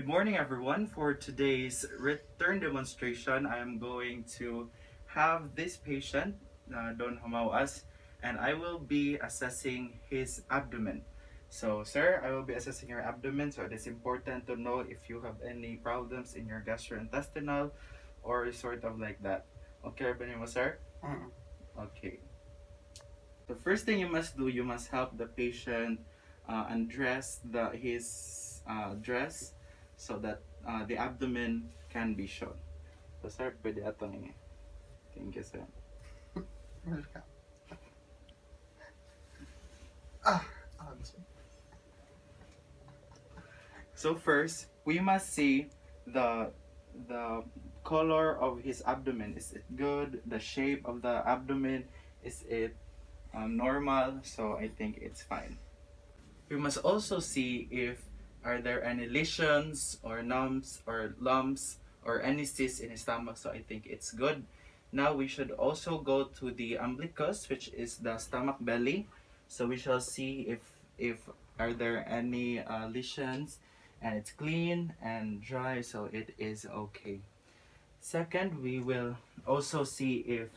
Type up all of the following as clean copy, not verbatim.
Good morning, everyone. For today's return demonstration, I am going to have this patient, Don Humawas, and I will be assessing his abdomen. So, sir, I will be assessing your abdomen, so it is important to know if you have any problems in your gastrointestinal or sort of like that. Okay, mo, sir? Okay. The first thing you must do, you must help the patient undress his dress so that the abdomen can be shown. So, sir, pwede atong ini. Thank you, sir. Welcome. Ah, So first, we must see the color of his abdomen. Is it good? The shape of the abdomen, is it normal? So I think it's fine. We must also see if are there any lesions or lumps or any cysts in his stomach. So I think it's good. Now we should also go to the umbilicus, which is the stomach belly. So we shall see if are there any lesions, and it's clean and dry, so it is okay. Second, we will also see if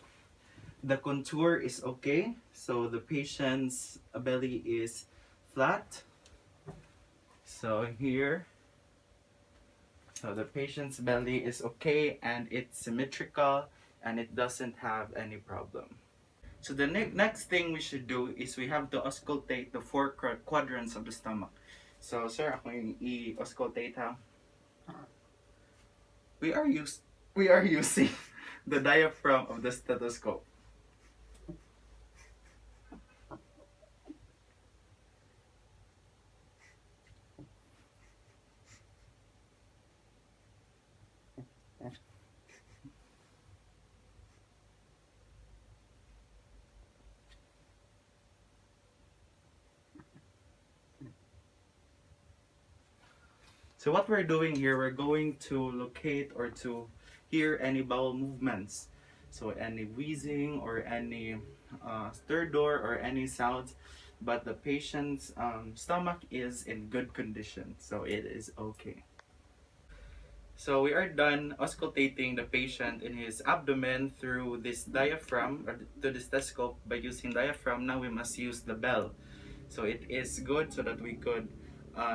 the contour is okay. So the patient's belly is flat. So here, so the patient's belly is okay and it's symmetrical and it doesn't have any problem. So the next thing we should do is we have to auscultate the four quadrants of the stomach. So sir, ako yung i-auscultate ha. We are using the diaphragm of the stethoscope. So what we're doing here, we're going to locate or to hear any bowel movements. So any wheezing or any stir door or any sounds. But the patient's stomach is in good condition, so it is okay. So we are done auscultating the patient in his abdomen through this diaphragm or to the stethoscope by using diaphragm. Now we must use the bell. So it is good so that we could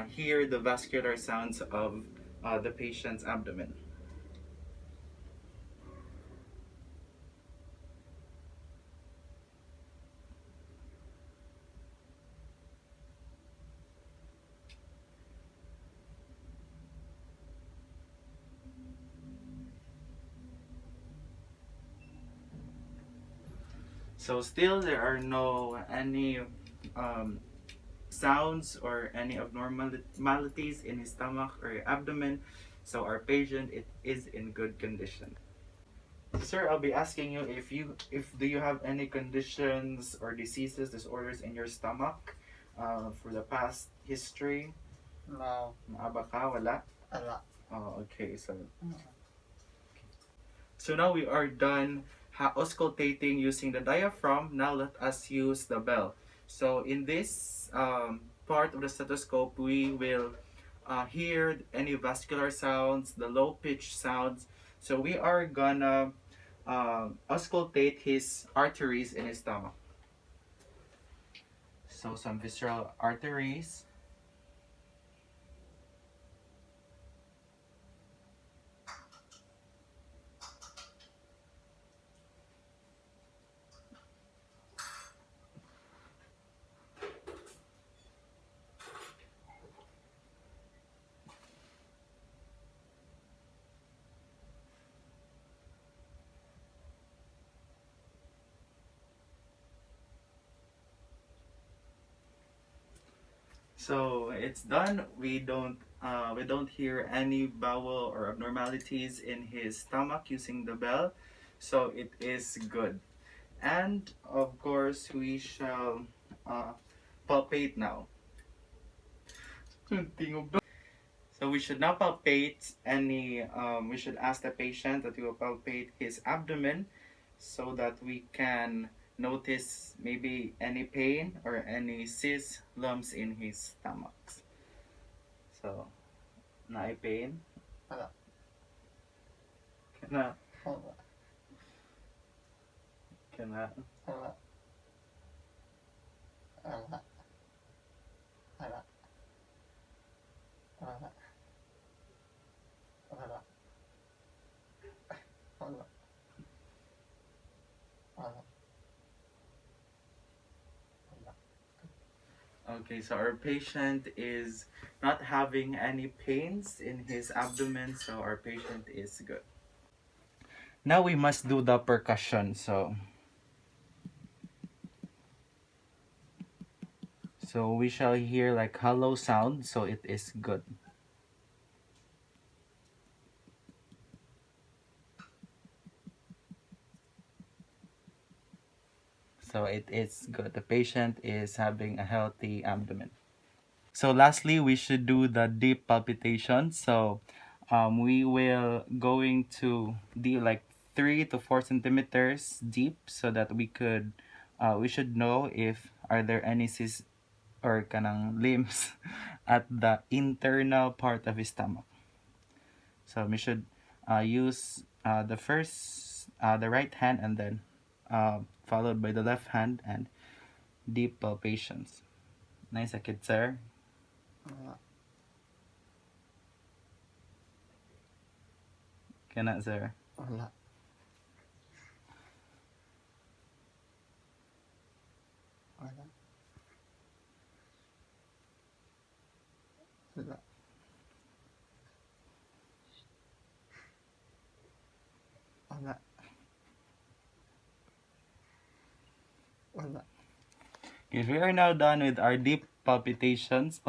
hear the vascular sounds of the patient's abdomen. So still there are no any sounds or any abnormalities in his stomach or abdomen. So our patient it is in good condition. Sir, I'll be asking you if do you have any conditions or diseases, disorders in your stomach for the past history? no, Maaba ka? Wala? ala. Oh, okay. So now we are done auscultating using the diaphragm. Now let us use the bell. So in this part of the stethoscope, we will hear any vascular sounds, the low pitch sounds. So we are gonna auscultate his arteries in his stomach. So some visceral arteries. So it's done. We don't hear any bowel or abnormalities in his stomach using the bell. So it is good. And of course we shall palpate now. So we should now palpate any we should ask the patient that he will palpate his abdomen so that we can notice maybe any pain or any cyst lumps in his stomach. So Na pain? Wala. Kana, Wala. kana. Wala. Wala. Wala. Wala. Wala. Wala. Wala. Wala. Okay, so our patient is not having any pains in his abdomen, so our patient is good. Now we must do the percussion. So we shall hear like hollow sound, so it is good. So it is good. The patient is having a healthy abdomen. So lastly, we should do the deep palpitation. So we will going to do like 3 to 4 centimeters deep, so that we should know if are there any cysts or kanang limbs at the internal part of his stomach. So we should use the right hand, and then followed by the left hand, and deep palpations. Nice sakit, sir. Wala. Kana, sir. Wala. Wala. Wala. Wala. Wala. Okay, we are now done with our deep palpations.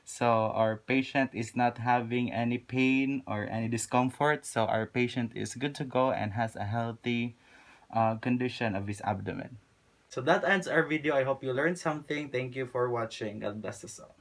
So our patient is not having any pain or any discomfort. So our patient is good to go and has a healthy condition of his abdomen. So that ends our video. I hope you learned something. Thank you for watching. God bless us all.